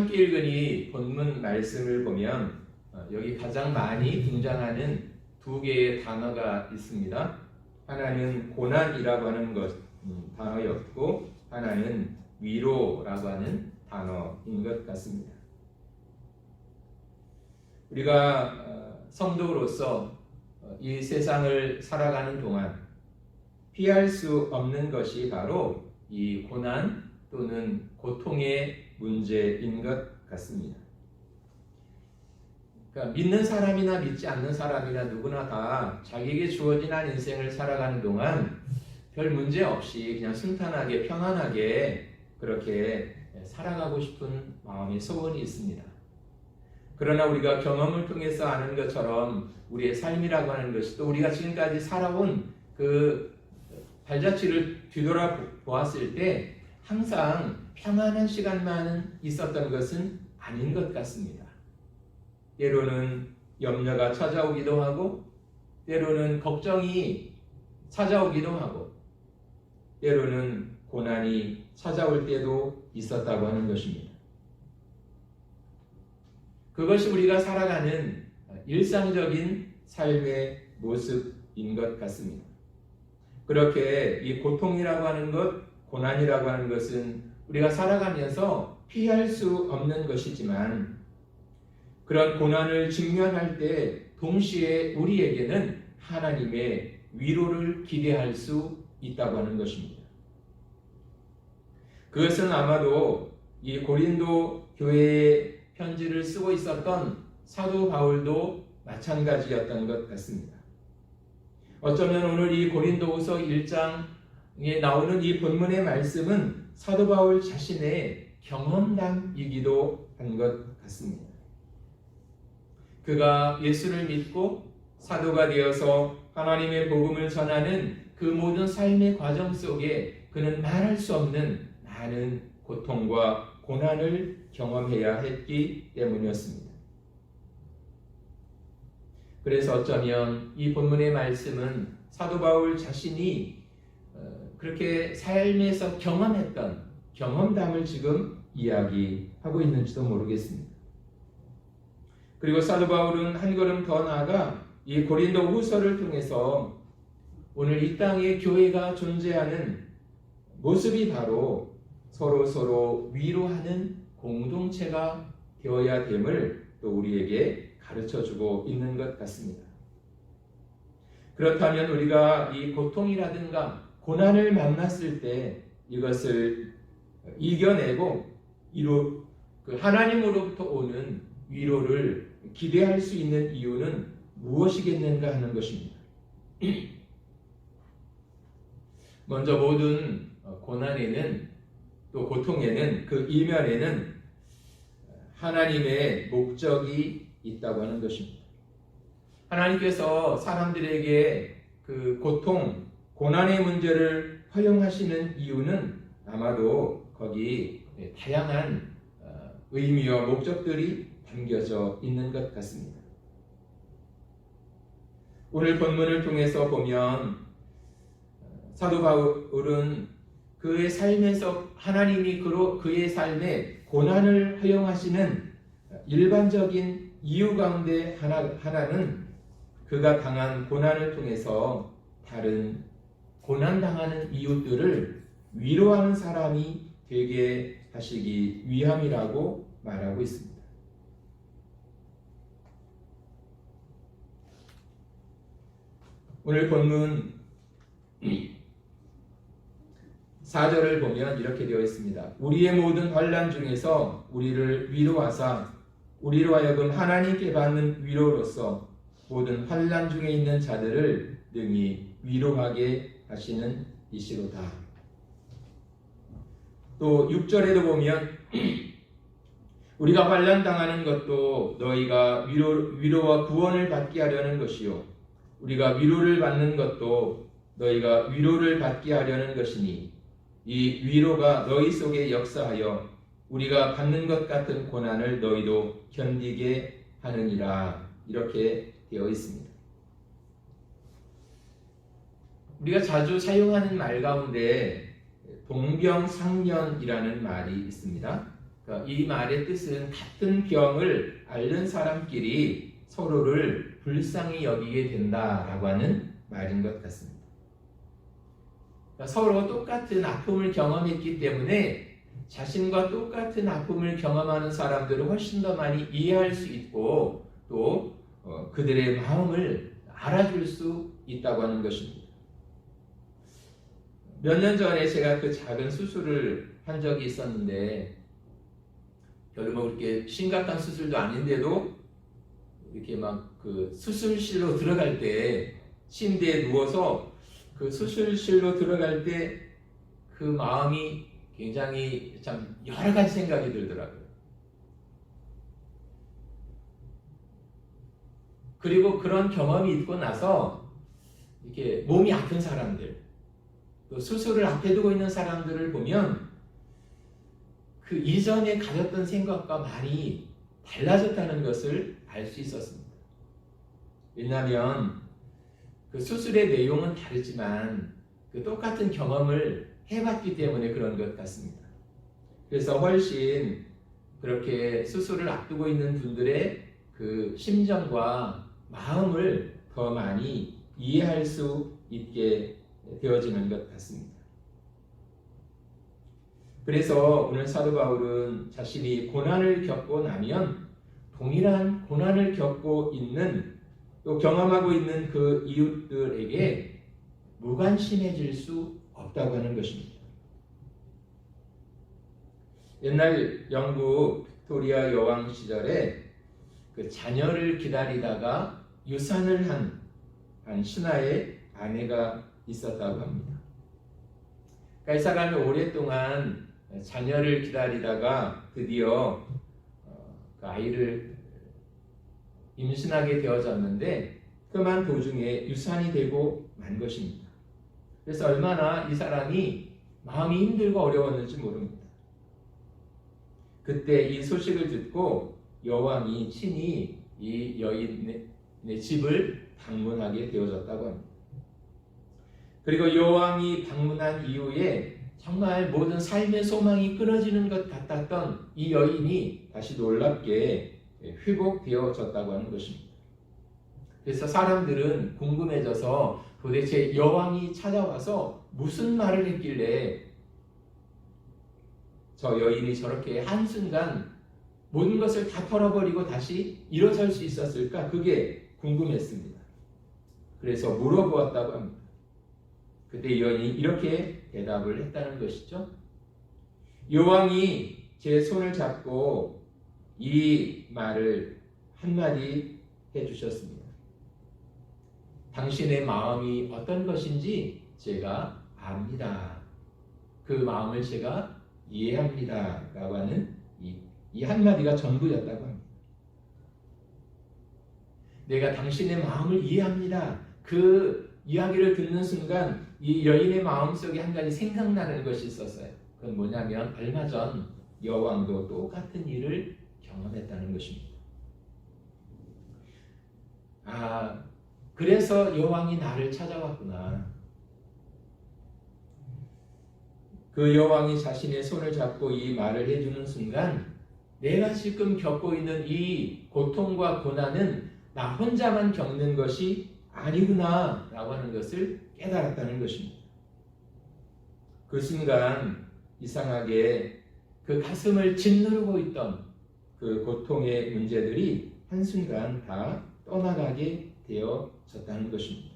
함께 읽은 이 본문 말씀을 보면 여기 가장 많이 등장하는 두 개의 단어가 있습니다. 하나는 고난이라고 하는 단어였고 하나는 위로라고 하는 단어인 것 같습니다. 우리가 성도로서 이 세상을 살아가는 동안 피할 수 없는 것이 바로 이 고난 또는 고통의 문제인 것 같습니다. 그러니까 믿는 사람이나 믿지 않는 사람이나 누구나 다 자기에게 주어진 한 인생을 살아가는 동안 별 문제 없이 그냥 순탄하게 편안하게 그렇게 살아가고 싶은 마음의 소원이 있습니다. 그러나 우리가 경험을 통해서 아는 것처럼 우리의 삶이라고 하는 것이 또 우리가 지금까지 살아온 그 발자취를 뒤돌아보았을 때 항상 평안한 시간만 있었던 것은 아닌 것 같습니다. 때로는 염려가 찾아오기도 하고 때로는 걱정이 찾아오기도 하고 때로는 고난이 찾아올 때도 있었다고 하는 것입니다. 그것이 우리가 살아가는 일상적인 삶의 모습인 것 같습니다. 그렇게 이 고통이라고 하는 것, 고난이라고 하는 것은 우리가 살아가면서 피할 수 없는 것이지만 그런 고난을 직면할 때 동시에 우리에게는 하나님의 위로를 기대할 수 있다고 하는 것입니다. 그것은 아마도 이 고린도 교회에 편지를 쓰고 있었던 사도 바울도 마찬가지였던 것 같습니다. 어쩌면 오늘 이 고린도후서 1장에 나오는 이 본문의 말씀은 사도 바울 자신의 경험담이기도 한 것 같습니다. 그가 예수를 믿고 사도가 되어서 하나님의 복음을 전하는 그 모든 삶의 과정 속에 그는 말할 수 없는 많은 고통과 고난을 경험해야 했기 때문이었습니다. 그래서 어쩌면 이 본문의 말씀은 사도 바울 자신이 그렇게 삶에서 경험했던 경험담을 지금 이야기하고 있는지도 모르겠습니다. 그리고 사도 바울은 한 걸음 더 나아가 이 고린도 후서를 통해서 오늘 이 땅에 교회가 존재하는 모습이 바로 서로 위로하는 공동체가 되어야 됨을 또 우리에게 가르쳐주고 있는 것 같습니다. 그렇다면 우리가 이 고통이라든가 고난을 만났을 때 이것을 이겨내고 하나님으로부터 오는 위로를 기대할 수 있는 이유는 무엇이겠는가 하는 것입니다. 먼저 모든 고난에는 또 고통에는 그 이면에는 하나님의 목적이 있다고 하는 것입니다. 하나님께서 사람들에게 그 고통, 고난의 문제를 허용하시는 이유는 아마도 거기 다양한 의미와 목적들이 담겨져 있는 것 같습니다. 오늘 본문을 통해서 보면 사도 바울은 그의 삶에서 하나님이 그의 삶에 고난을 허용하시는 일반적인 이유 가운데 하나는 그가 당한 고난을 통해서 다른 고난당하는 이웃들을 위로하는 사람이 되게 하시기 위함이라고 말하고 있습니다. 오늘 본문 4절을 보면 이렇게 되어 있습니다. 우리의 모든 환난 중에서 우리를 위로하사 우리로 하여금 하나님께 받는 위로로서 모든 환난 중에 있는 자들을 능히 위로하게 하시는 이시로다. 또 6절에도 보면 우리가 환난 당하는 것도 너희가 위로와 구원을 받게 하려는 것이요 우리가 위로를 받는 것도 너희가 위로를 받게 하려는 것이니 이 위로가 너희 속에 역사하여 우리가 받는 것 같은 고난을 너희도 견디게 하느니라. 이렇게 되어 있습니다. 우리가 자주 사용하는 말 가운데 동병상련이라는 말이 있습니다. 그러니까 이 말의 뜻은 같은 병을 앓는 사람끼리 서로를 불쌍히 여기게 된다라고 하는 말인 것 같습니다. 그러니까 서로 똑같은 아픔을 경험했기 때문에 자신과 똑같은 아픔을 경험하는 사람들을 훨씬 더 많이 이해할 수 있고 또 그들의 마음을 알아줄 수 있다고 하는 것입니다. 몇 년 전에 제가 그 작은 수술을 한 적이 있었는데 별로 뭐 그렇게 심각한 수술도 아닌데도 이렇게 막 그 수술실로 들어갈 때 침대에 누워서 그 수술실로 들어갈 때 그 마음이 굉장히 참 여러 가지 생각이 들더라고요. 그리고 그런 경험이 있고 나서 이렇게 몸이 아픈 사람들, 또 수술을 앞에 두고 있는 사람들을 보면 그 이전에 가졌던 생각과 많이 달라졌다는 것을 알 수 있었습니다. 왜냐하면 그 수술의 내용은 다르지만 그 똑같은 경험을 해봤기 때문에 그런 것 같습니다. 그래서 훨씬 그렇게 수술을 앞두고 있는 분들의 그 심정과 마음을 더 많이 이해할 수 있게 되어지는 것 같습니다. 그래서 오늘 사도 바울은 자신이 고난을 겪고 나면 동일한 고난을 겪고 있는 또 경험하고 있는 그 이웃들에게 무관심해질 수 없다고 하는 것입니다. 옛날 영국 빅토리아 여왕 시절에 그 자녀를 기다리다가 유산을 한 신하의 아내가 있었다고 합니다. 그러니까 이 사람이 오랫동안 자녀를 기다리다가 드디어 그 아이를 임신하게 되어졌는데 그만 도중에 유산이 되고 만 것입니다. 그래서 얼마나 이 사람이 마음이 힘들고 어려웠는지 모릅니다. 그때 이 소식을 듣고 여왕이 친히 이 여인의 집을 방문하게 되어졌다고 합니다. 그리고 여왕이 방문한 이후에 정말 모든 삶의 소망이 끊어지는 것 같았던 이 여인이 다시 놀랍게 회복되어졌다고 하는 것입니다. 그래서 사람들은 궁금해져서 도대체 여왕이 찾아와서 무슨 말을 했길래 저 여인이 저렇게 한순간 모든 것을 다 털어버리고 다시 일어설 수 있었을까? 그게 궁금했습니다. 그래서 물어보았다고 합니다. 그때 여인이 이렇게 대답을 했다는 것이죠. 여왕이 제 손을 잡고 이 말을 한마디 해주셨습니다. 당신의 마음이 어떤 것인지 제가 압니다. 그 마음을 제가 이해합니다. 라고 하는 이 한마디가 전부였다고 합니다. 내가 당신의 마음을 이해합니다. 그 이야기를 듣는 순간 이 여인의 마음속에 한 가지 생각나는 것이 있었어요. 그건 뭐냐면 얼마 전 여왕도 똑같은 일을 경험했다는 것입니다. 그래서 여왕이 나를 찾아왔구나. 그 여왕이 자신의 손을 잡고 이 말을 해주는 순간 내가 지금 겪고 있는 이 고통과 고난은 나 혼자만 겪는 것이 아니구나 라고 하는 것을 깨달았다는 것입니다. 그 순간 이상하게 그 가슴을 짓누르고 있던 그 고통의 문제들이 한순간 다 떠나가게 되어졌다는 것입니다.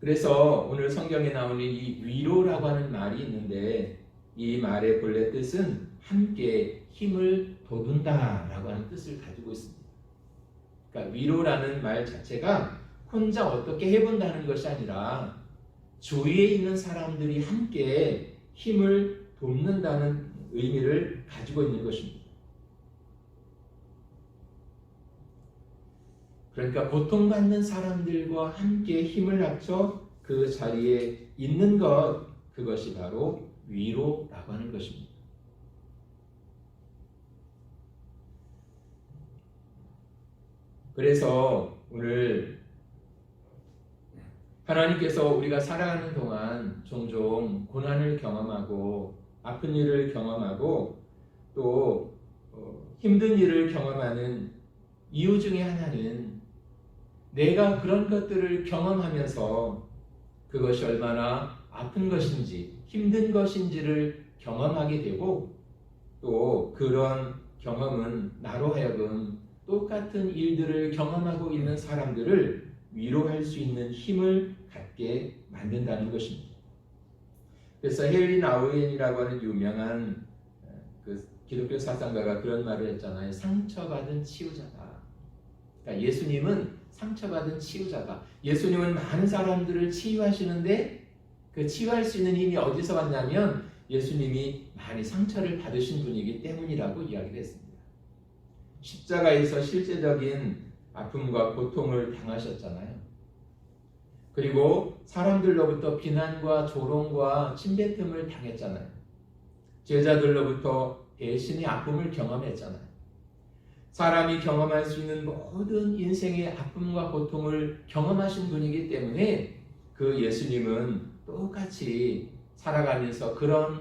그래서 오늘 성경에 나오는 이 위로라고 하는 말이 있는데 이 말의 본래 뜻은 함께 힘을 돋운다라고 하는 뜻을 가지고 있습니다. 그러니까 위로라는 말 자체가 혼자 어떻게 해본다는 것이 아니라 주위에 있는 사람들이 함께 힘을 돕는다는 의미를 가지고 있는 것입니다. 그러니까 고통받는 사람들과 함께 힘을 합쳐 그 자리에 있는 것, 그것이 바로 위로라고 하는 것입니다. 그래서 오늘 하나님께서 우리가 살아가는 동안 종종 고난을 경험하고 아픈 일을 경험하고 또 힘든 일을 경험하는 이유 중에 하나는 내가 그런 것들을 경험하면서 그것이 얼마나 아픈 것인지 힘든 것인지를 경험하게 되고 또 그런 경험은 나로 하여금 똑같은 일들을 경험하고 있는 사람들을 위로할 수 있는 힘을 갖게 만든다는 것입니다. 그래서 헨리 나우엔이라고 하는 유명한 그 기독교 사상가가 그런 말을 했잖아요. 상처받은 치유자다. 그러니까 예수님은 상처받은 치유자다. 예수님은 많은 사람들을 치유하시는데 그 치유할 수 있는 힘이 어디서 왔냐면 예수님이 많이 상처를 받으신 분이기 때문이라고 이야기를 했습니다. 십자가에서 실제적인 아픔과 고통을 당하셨잖아요. 그리고 사람들로부터 비난과 조롱과 침뱉음을 당했잖아요. 제자들로부터 배신의 아픔을 경험했잖아요. 사람이 경험할 수 있는 모든 인생의 아픔과 고통을 경험하신 분이기 때문에 그 예수님은 똑같이 살아가면서 그런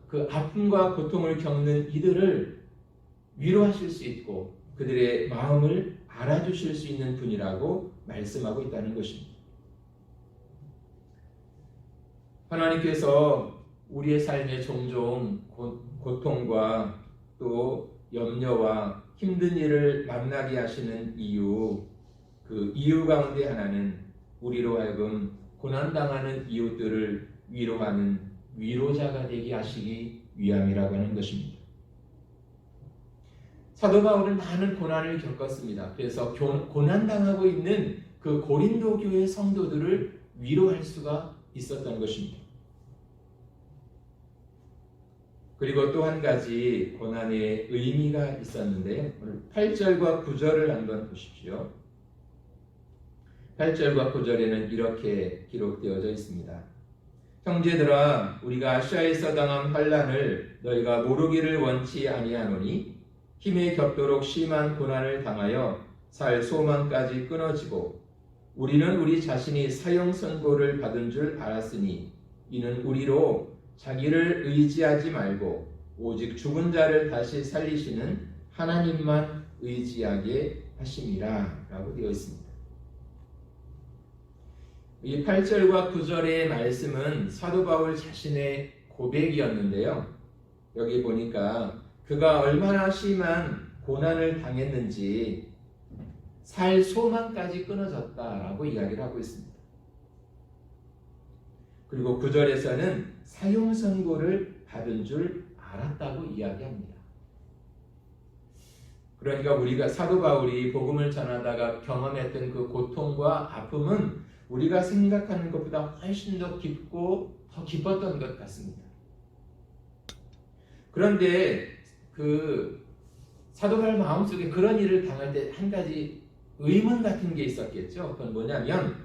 그 아픔과 고통을 겪는 이들을 위로하실 수 있고 그들의 마음을 알아주실 수 있는 분이라고 말씀하고 있다는 것입니다. 하나님께서 우리의 삶에 종종 고통과 또 염려와 힘든 일을 만나게 하시는 이유, 그 이유 가운데 하나는 우리로 하여금 고난당하는 이웃들을 위로하는 위로자가 되게 하시기 위함이라고 하는 것입니다. 사도 바울은 많은 고난을 겪었습니다. 그래서 고난당하고 있는 그 고린도 교회 성도들을 위로할 수가 있었던 것입니다. 그리고 또 한 가지 고난의 의미가 있었는데요. 8절과 9절을 한번 보십시오. 8절과 9절에는 이렇게 기록되어져 있습니다. 형제들아, 우리가 아시아에서 당한 환난을 너희가 모르기를 원치 아니하노니 힘에 겹도록 심한 고난을 당하여 살 소망까지 끊어지고 우리는 우리 자신이 사형 선고를 받은 줄 알았으니 이는 우리로 자기를 의지하지 말고 오직 죽은 자를 다시 살리시는 하나님만 의지하게 하심이라 라고 되어 있습니다. 이 8절과 9절의 말씀은 사도 바울 자신의 고백이었는데요. 여기 보니까 그가 얼마나 심한 고난을 당했는지 살 소망까지 끊어졌다라고 이야기를 하고 있습니다. 그리고 9절에서는 사형 선고를 받은 줄 알았다고 이야기합니다. 그러니까 우리가 사도 바울이 복음을 전하다가 경험했던 그 고통과 아픔은 우리가 생각하는 것보다 훨씬 더 깊고 더 깊었던 것 같습니다. 그런데 그 사도 바울 마음속에 그런 일을 당할 때 한 가지 의문 같은 게 있었겠죠. 그건 뭐냐면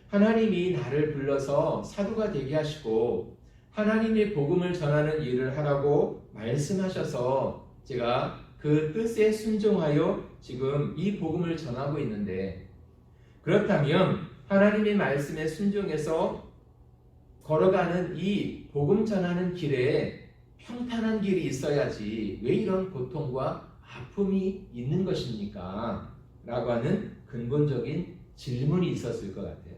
하나님이 나를 불러서 사도가 되게 하시고 하나님의 복음을 전하는 일을 하라고 말씀하셔서 제가 그 뜻에 순종하여 지금 이 복음을 전하고 있는데 그렇다면 하나님의 말씀에 순종해서 걸어가는 이 복음 전하는 길에 평탄한 길이 있어야지 왜 이런 고통과 아픔이 있는 것입니까? 라고 하는 근본적인 질문이 있었을 것 같아요.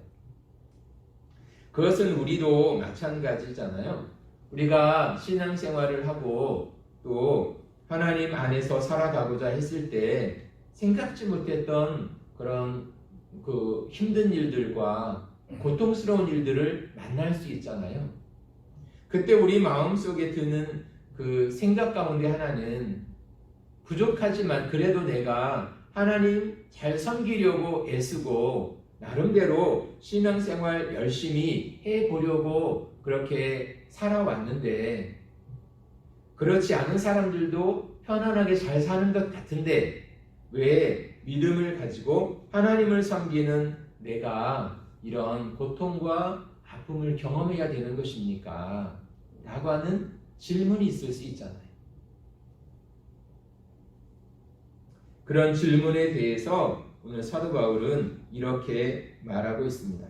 그것은 우리도 마찬가지잖아요. 우리가 신앙생활을 하고 또 하나님 안에서 살아가고자 했을 때 생각지 못했던 그런 그 힘든 일들과 고통스러운 일들을 만날 수 있잖아요. 그때 우리 마음속에 드는 그 생각 가운데 하나는 부족하지만 그래도 내가 하나님 잘 섬기려고 애쓰고 나름대로 신앙생활 열심히 해보려고 그렇게 살아왔는데 그렇지 않은 사람들도 편안하게 잘 사는 것 같은데 왜 믿음을 가지고 하나님을 섬기는 내가 이런 고통과 아픔을 경험해야 되는 것입니까? 라고 하는 질문이 있을 수 있잖아요. 그런 질문에 대해서 오늘 사도 바울은 이렇게 말하고 있습니다.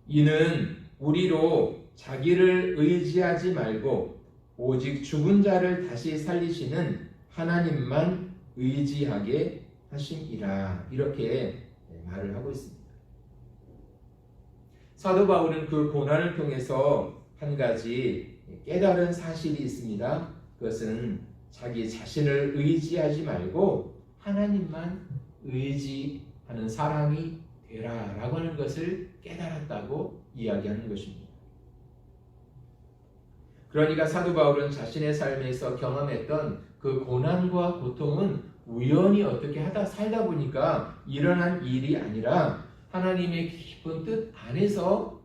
이는 우리로 자기를 의지하지 말고 오직 죽은 자를 다시 살리시는 하나님만 의지하게 하심이라. 이렇게 말을 하고 있습니다. 사도 바울은 그 고난을 통해서 한 가지 깨달은 사실이 있습니다. 그것은 자기 자신을 의지하지 말고 하나님만 의지하는 사람이 되라 라고 하는 것을 깨달았다고 이야기하는 것입니다. 그러니까 사도 바울은 자신의 삶에서 경험했던 그 고난과 고통은 우연히 어떻게 하다 살다 보니까 일어난 일이 아니라 하나님의 깊은 뜻 안에서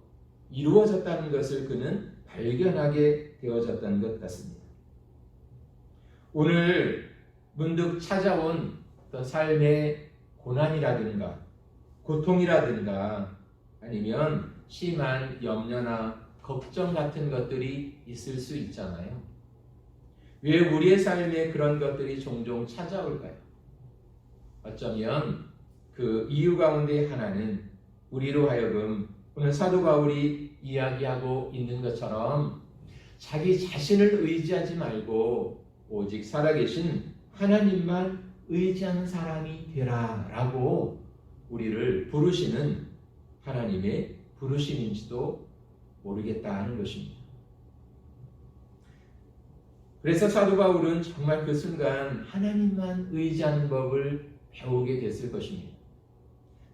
이루어졌다는 것을 그는 발견하게 되어졌다는 것 같습니다. 오늘 문득 찾아온 어떤 삶의 고난이라든가 고통이라든가 아니면 심한 염려나 걱정 같은 것들이 있을 수 있잖아요. 왜 우리의 삶에 그런 것들이 종종 찾아올까요? 어쩌면 그 이유 가운데 하나는 우리로 하여금 오늘 사도 바울이 이야기하고 있는 것처럼 자기 자신을 의지하지 말고 오직 살아계신 하나님만 의지하는 사람이 되라 라고 우리를 부르시는 하나님의 부르심인지도 모르겠다는 것입니다. 그래서 사도 바울은 정말 그 순간 하나님만 의지하는 법을 배우게 됐을 것입니다.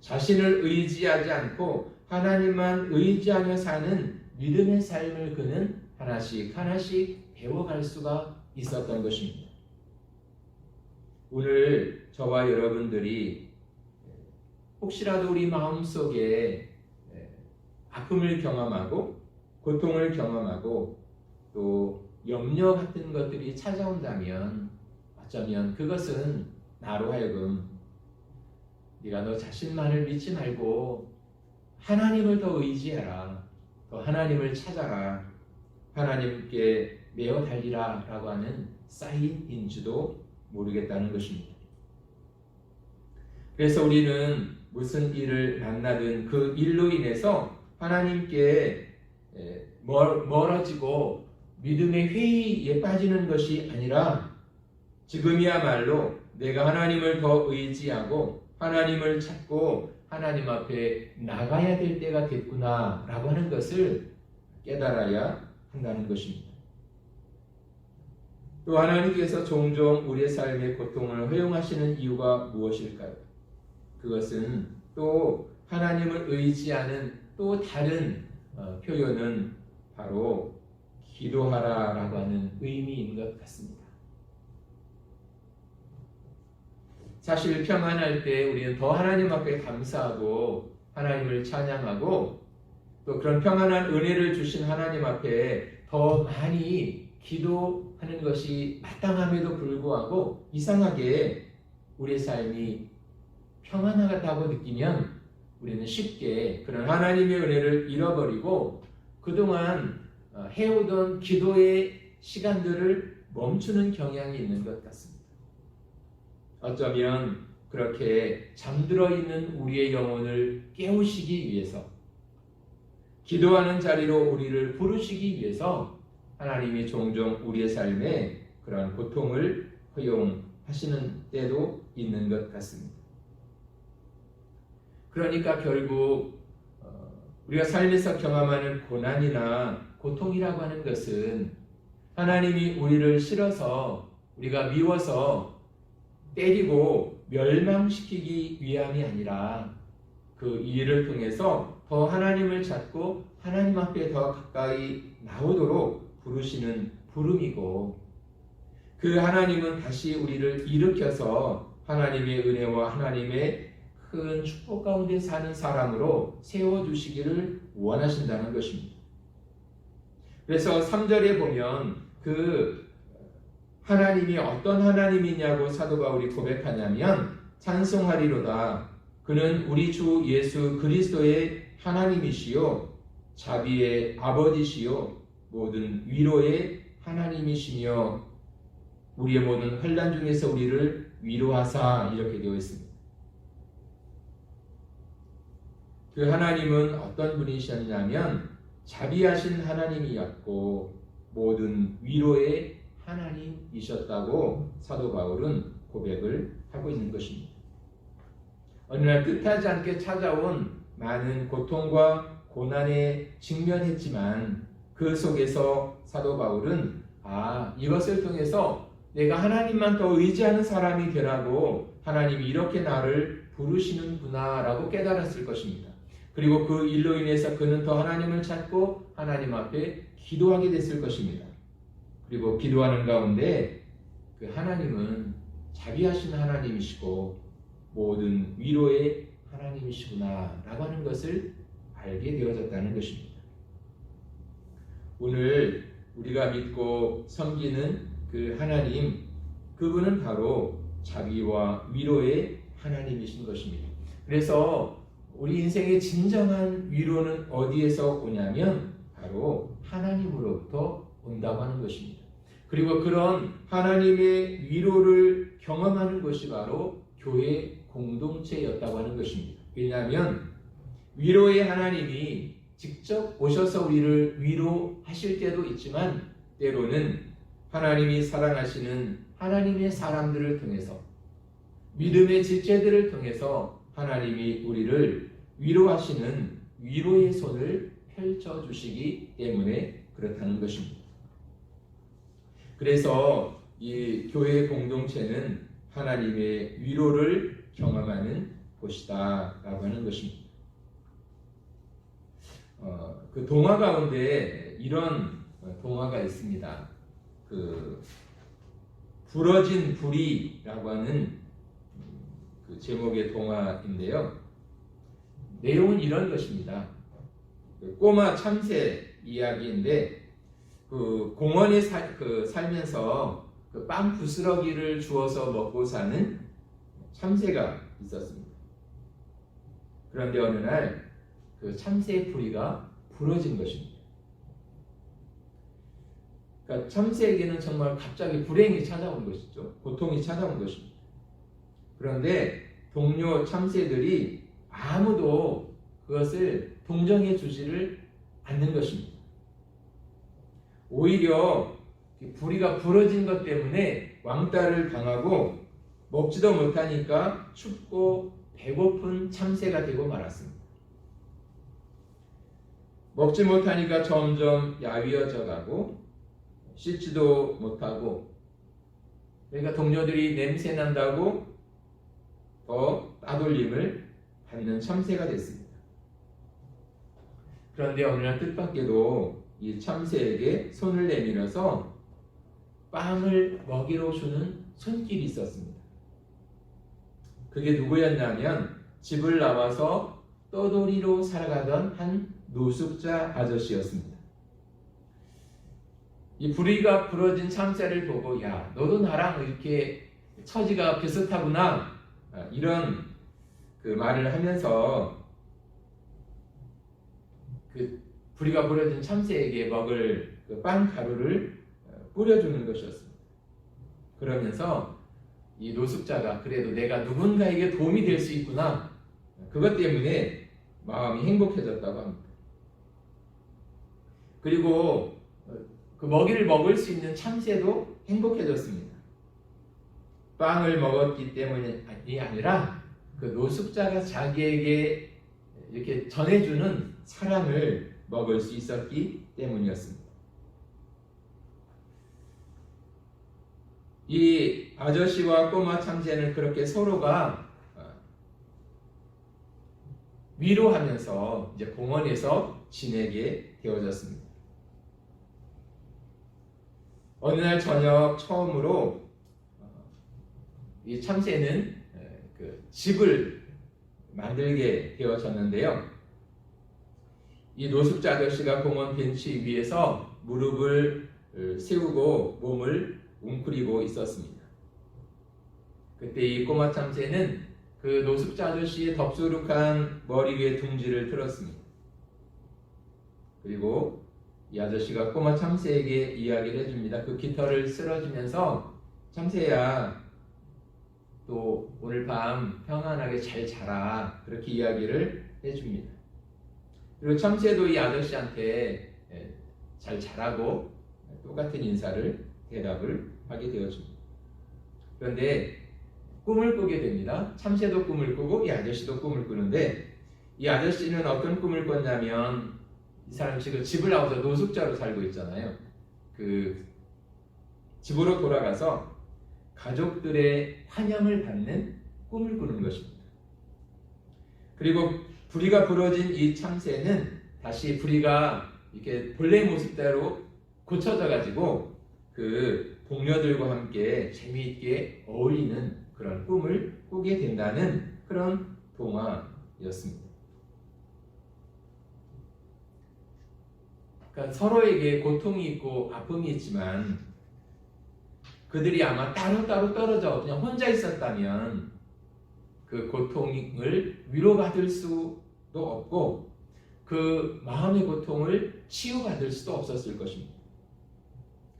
자신을 의지하지 않고 하나님만 의지하며 사는 믿음의 삶을 그는 하나씩 하나씩 배워갈 수가 있었던 것입니다. 오늘 저와 여러분들이 혹시라도 우리 마음속에 아픔을 경험하고 고통을 경험하고 또 염려 같은 것들이 찾아온다면 어쩌면 그것은 나로 하여금 네가 너 자신만을 믿지 말고 하나님을 더 의지해라. 더 하나님을 찾아라. 하나님께 매어 달리라 라고 하는 사인인지도 모르겠다는 것입니다. 그래서 우리는 무슨 일을 만나든 그 일로 인해서 하나님께 멀어지고 믿음의 회의에 빠지는 것이 아니라 지금이야말로 내가 하나님을 더 의지하고 하나님을 찾고 하나님 앞에 나가야 될 때가 됐구나 라고 하는 것을 깨달아야 한다는 것입니다. 또 하나님께서 종종 우리의 삶의 고통을 허용하시는 이유가 무엇일까요? 그것은 또 하나님을 의지하는 또 다른 표현은 바로 기도하라 라고 하는 의미인 것 같습니다. 사실 평안할 때 우리는 더 하나님 앞에 감사하고 하나님을 찬양하고 또 그런 평안한 은혜를 주신 하나님 앞에 더 많이 기도하는 것이 마땅함에도 불구하고 이상하게 우리의 삶이 평안하다고 느끼면 우리는 쉽게 그런 하나님의 은혜를 잃어버리고 그동안 해오던 기도의 시간들을 멈추는 경향이 있는 것 같습니다. 어쩌면 그렇게 잠들어 있는 우리의 영혼을 깨우시기 위해서 기도하는 자리로 우리를 부르시기 위해서 하나님이 종종 우리의 삶에 그런 고통을 허용하시는 때도 있는 것 같습니다. 그러니까 결국 우리가 삶에서 경험하는 고난이나 고통이라고 하는 것은 하나님이 우리를 싫어서 우리가 미워서 때리고 멸망시키기 위함이 아니라 그 일을 통해서 더 하나님을 찾고 하나님 앞에 더 가까이 나오도록 부르시는 부름이고 그 하나님은 다시 우리를 일으켜서 하나님의 은혜와 하나님의 큰 축복 가운데 사는 사람으로 세워주시기를 원하신다는 것입니다. 그래서 3절에 보면 그 하나님이 어떤 하나님이냐고 사도 바울이 고백하냐면 찬송하리로다. 그는 우리 주 예수 그리스도의 하나님이시요 자비의 아버지시요 모든 위로의 하나님이시며 우리의 모든 환난 중에서 우리를 위로하사 이렇게 되어 있습니다. 그 하나님은 어떤 분이셨냐면 자비하신 하나님이었고 모든 위로의 하나님이셨다고 사도 바울은 고백을 하고 있는 것입니다. 어느 날 뜻하지 않게 찾아온 많은 고통과 고난에 직면했지만 그 속에서 사도 바울은 이것을 통해서 내가 하나님만 더 의지하는 사람이 되라고 하나님이 이렇게 나를 부르시는구나 라고 깨달았을 것입니다. 그리고 그 일로 인해서 그는 더 하나님을 찾고 하나님 앞에 기도하게 됐을 것입니다. 그리고 기도하는 가운데 그 하나님은 자비하신 하나님이시고 모든 위로의 하나님이시구나 라고 하는 것을 알게 되어졌다는 것입니다. 오늘 우리가 믿고 섬기는 그 하나님, 그분은 바로 자비와 위로의 하나님이신 것입니다. 그래서 우리 인생의 진정한 위로는 어디에서 오냐면 바로 하나님으로부터 온다고 하는 것입니다. 그리고 그런 하나님의 위로를 경험하는 것이 바로 교회 공동체였다고 하는 것입니다. 왜냐하면 위로의 하나님이 직접 오셔서 우리를 위로하실 때도 있지만 때로는 하나님이 사랑하시는 하나님의 사람들을 통해서 믿음의 지체들을 통해서 하나님이 우리를 위로하시는 위로의 손을 펼쳐주시기 때문에 그렇다는 것입니다. 그래서 이 교회 공동체는 하나님의 위로를 경험하는 곳이다 라고 하는 것입니다. 그 동화 가운데 이런 동화가 있습니다. 그 부러진 불이라고 하는 그 제목의 동화인데요. 내용은 이런 것입니다. 그 꼬마 참새 이야기인데 그 공원에 살면서 그 빵 부스러기를 주워서 먹고 사는 참새가 있었습니다. 그런데 어느 날 그 참새의 부리가 부러진 것입니다. 그러니까 참새에게는 정말 갑자기 불행이 찾아온 것이죠. 고통이 찾아온 것입니다. 그런데 동료 참새들이 아무도 그것을 동정해 주지를 않는 것입니다. 오히려 부리가 부러진 것 때문에 왕따를 당하고 먹지도 못하니까 춥고 배고픈 참새가 되고 말았습니다. 먹지 못하니까 점점 야위어져 가고 씻지도 못하고, 그러니까 동료들이 냄새 난다고 더 따돌림을 받는 참새가 됐습니다. 그런데 어느 날 뜻밖에도 이 참새에게 손을 내밀어서 빵을 먹이로 주는 손길이 있었습니다. 그게 누구였냐면 집을 나와서 떠돌이로 살아가던 한 노숙자 아저씨였습니다. 이 부리가 부러진 참새를 보고 야, 너도 나랑 이렇게 처지가 비슷하구나, 이런 그 말을 하면서 그 부리가 부러진 참새에게 먹을 그 빵 가루를 뿌려주는 것이었습니다. 그러면서 이 노숙자가 그래도 내가 누군가에게 도움이 될 수 있구나, 그것 때문에 마음이 행복해졌다고 합니다. 그리고 그 먹이를 먹을 수 있는 참새도 행복해졌습니다. 빵을 먹었기 때문이 아니라 그 노숙자가 자기에게 이렇게 전해주는 사랑을 먹을 수 있었기 때문이었습니다. 이 아저씨와 꼬마 참새는 그렇게 서로가 위로하면서 이제 공원에서 지내게 되어졌습니다. 어느 날 저녁 처음으로 이 참새는 그 집을 만들게 되어졌는데요. 이 노숙자 아저씨가 공원 벤치 위에서 무릎을 세우고 몸을 웅크리고 있었습니다. 그때 이 꼬마 참새는 그 노숙자 아저씨의 덥수룩한 머리 위에 둥지를 틀었습니다. 그리고 이 아저씨가 꼬마 참새에게 이야기를 해줍니다. 그 깃털을 쓸어주면서 참새야, 또 오늘 밤 평안하게 잘 자라, 그렇게 이야기를 해줍니다. 그리고 참새도 이 아저씨한테 잘 자라고 똑같은 인사를 대답을 하게 되어집니다. 그런데 꿈을 꾸게 됩니다. 참새도 꿈을 꾸고 이 아저씨도 꿈을 꾸는데 이 아저씨는 어떤 꿈을 꿨냐면 이 사람이 지금 집을 나와서 노숙자로 살고 있잖아요. 그 집으로 돌아가서 가족들의 환영을 받는 꿈을 꾸는 것입니다. 그리고 부리가 부러진 이 참새는 다시 부리가 이렇게 본래 모습대로 고쳐져 가지고 그 동료들과 함께 재미있게 어울리는 그런 꿈을 꾸게 된다는 그런 동화였습니다. 그러니까 서로에게 고통이 있고 아픔이 있지만 그들이 아마 따로따로 떨어져 그냥 혼자 있었다면 그 고통을 위로받을 수도 없고 그 마음의 고통을 치유받을 수도 없었을 것입니다.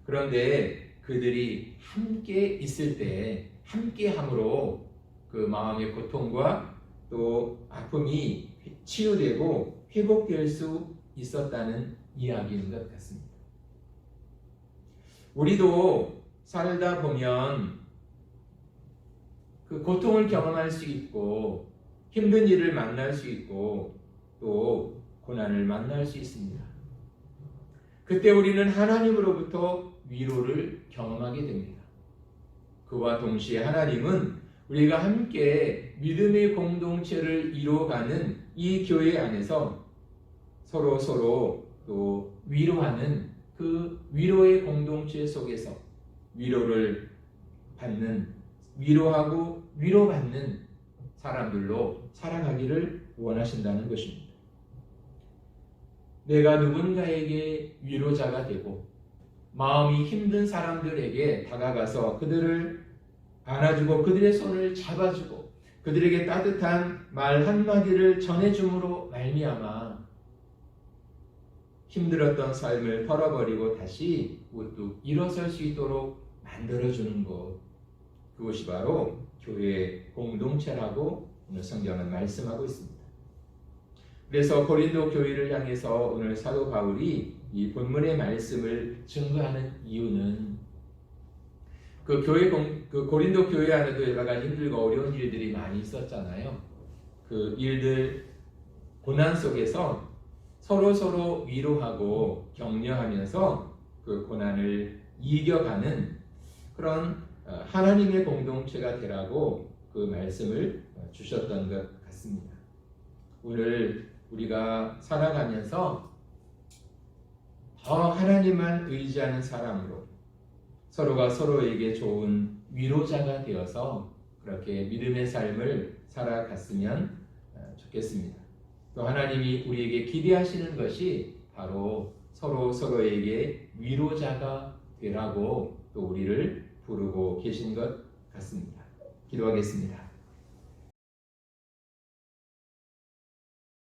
그런데 그들이 함께 있을 때 함께함으로 그 마음의 고통과 또 아픔이 치유되고 회복될 수 있었다는 이야기인 것 같습니다. 우리도 살다 보면 그 고통을 경험할 수 있고 힘든 일을 만날 수 있고 또 고난을 만날 수 있습니다. 그때 우리는 하나님으로부터 위로를 경험하게 됩니다. 그와 동시에 하나님은 우리가 함께 믿음의 공동체를 이루어가는 이 교회 안에서 서로 또 위로하는 그 위로의 공동체 속에서 위로를 받는, 위로하고 위로받는 사람들로 살아가기를 원하신다는 것입니다. 내가 누군가에게 위로자가 되고 마음이 힘든 사람들에게 다가가서 그들을 안아주고 그들의 손을 잡아주고 그들에게 따뜻한 말 한마디를 전해줌으로 말미암아 힘들었던 삶을 털어버리고 다시 우뚝 일어설 수 있도록 만들어주는 것, 그것이 바로 교회의 공동체라고 오늘 성경은 말씀하고 있습니다. 그래서 고린도 교회를 향해서 오늘 사도 바울이 이 본문의 말씀을 증거하는 이유는 그 고린도 교회 안에도 여러 가지 힘들고 어려운 일들이 많이 있었잖아요. 그 일들 고난 속에서 서로 위로하고 격려하면서 그 고난을 이겨가는 그런 하나님의 공동체가 되라고 그 말씀을 주셨던 것 같습니다. 오늘 우리가 살아가면서 더 하나님만 의지하는 사람으로 서로가 서로에게 좋은 위로자가 되어서 그렇게 믿음의 삶을 살아갔으면 좋겠습니다. 또 하나님이 우리에게 기대하시는 것이 바로 서로에게 위로자가 되라고 또 우리를 부르고 계신 것 같습니다. 기도하겠습니다.